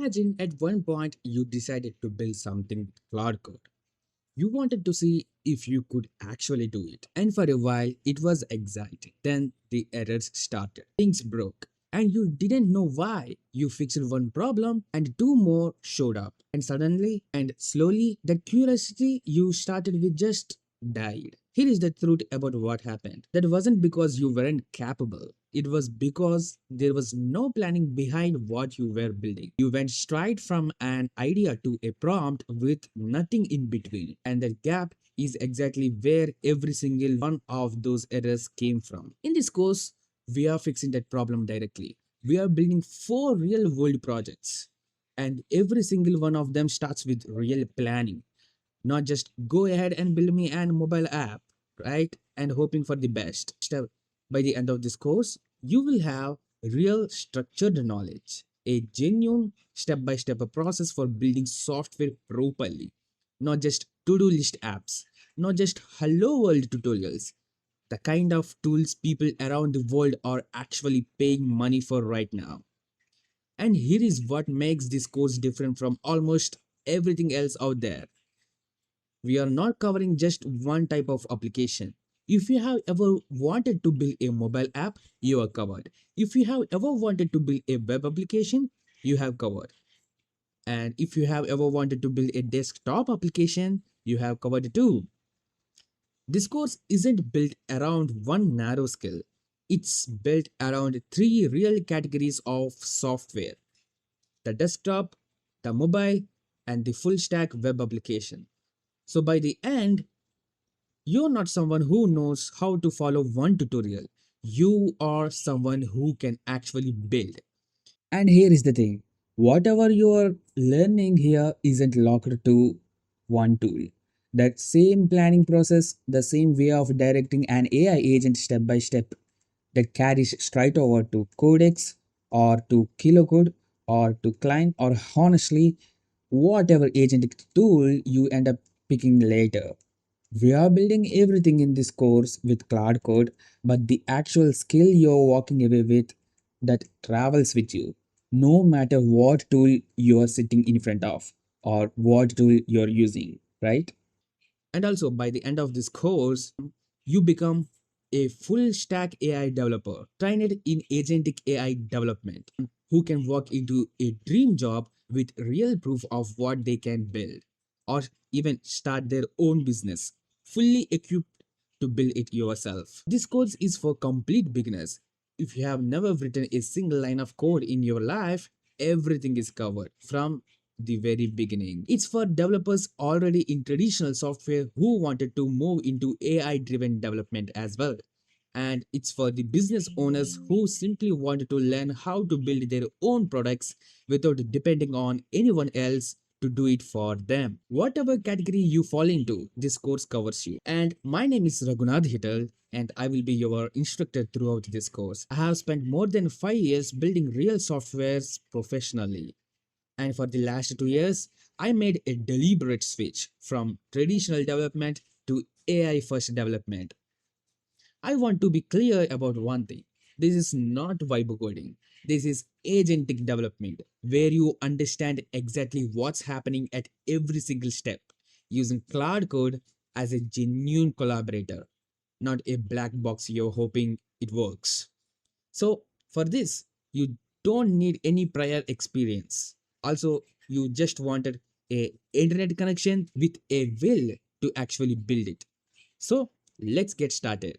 Imagine at one point you decided to build something with Claude Code. You wanted to see if you could actually do it. And for a while, it was exciting. Then the errors started. Things broke. And you didn't know why. You fixed one problem and two more showed up. And suddenly and slowly, that curiosity you started with just died. Here is the truth about what happened. That wasn't because you weren't capable. It was because there was no planning behind what you were building. You went straight from an idea to a prompt with nothing in between. And that gap is exactly where every single one of those errors came from. In this course, we are fixing that problem directly. We are building 4 real world projects, and every single one of them starts with real planning, not just go ahead and build me an mobile app, right? And hoping for the best. By the end of this course, you will have real structured knowledge, a genuine step by step process for building software properly, not just to do list apps, not just hello world tutorials, the kind of tools people around the world are actually paying money for right now. And here is what makes this course different from almost everything else out there. We are not covering just one type of application. If you have ever wanted to build a mobile app, you are covered. If you have ever wanted to build a web application, you have covered. And if you have ever wanted to build a desktop application, you have covered too. This course isn't built around one narrow skill. It's built around 3 real categories of software: the desktop, the mobile, and the full stack web application. So by the end, you're not someone who knows how to follow one tutorial. You are someone who can actually build. And here is the thing, whatever you are learning here isn't locked to one tool. That same planning process, the same way of directing an AI agent step by step, that carries straight over to Codex or to Kilocode or to Client or honestly, whatever agentic tool you end up picking later. We are building everything in this course with Claude Code, but the actual skill you're walking away with that travels with you, no matter what tool you're sitting in front of or what tool you're using, right? And also, by the end of this course, you become a full stack AI developer trained in agentic AI development who can walk into a dream job with real proof of what they can build or even start their own business fully equipped to build it yourself. This course is for complete beginners. If you have never written a single line of code in your life, everything is covered from the very beginning. It's for developers already in traditional software who wanted to move into AI driven development as well. And it's for the business owners who simply wanted to learn how to build their own products without depending on anyone else to do it for them. Whatever category you fall into, this course covers you. And my name is Raghunath Hittal, and I will be your instructor throughout this course. I have spent more than 5 years building real softwares professionally. And for the last 2 years, I made a deliberate switch from traditional development to AI first development. I want to be clear about one thing. This is not vibecoding. This is agentic development, where you understand exactly what's happening at every single step, using Claude Code as a genuine collaborator, not a black box you're hoping it works. So, for this, you don't need any prior experience. Also, you just wanted a internet connection with a will to actually build it. So, let's get started.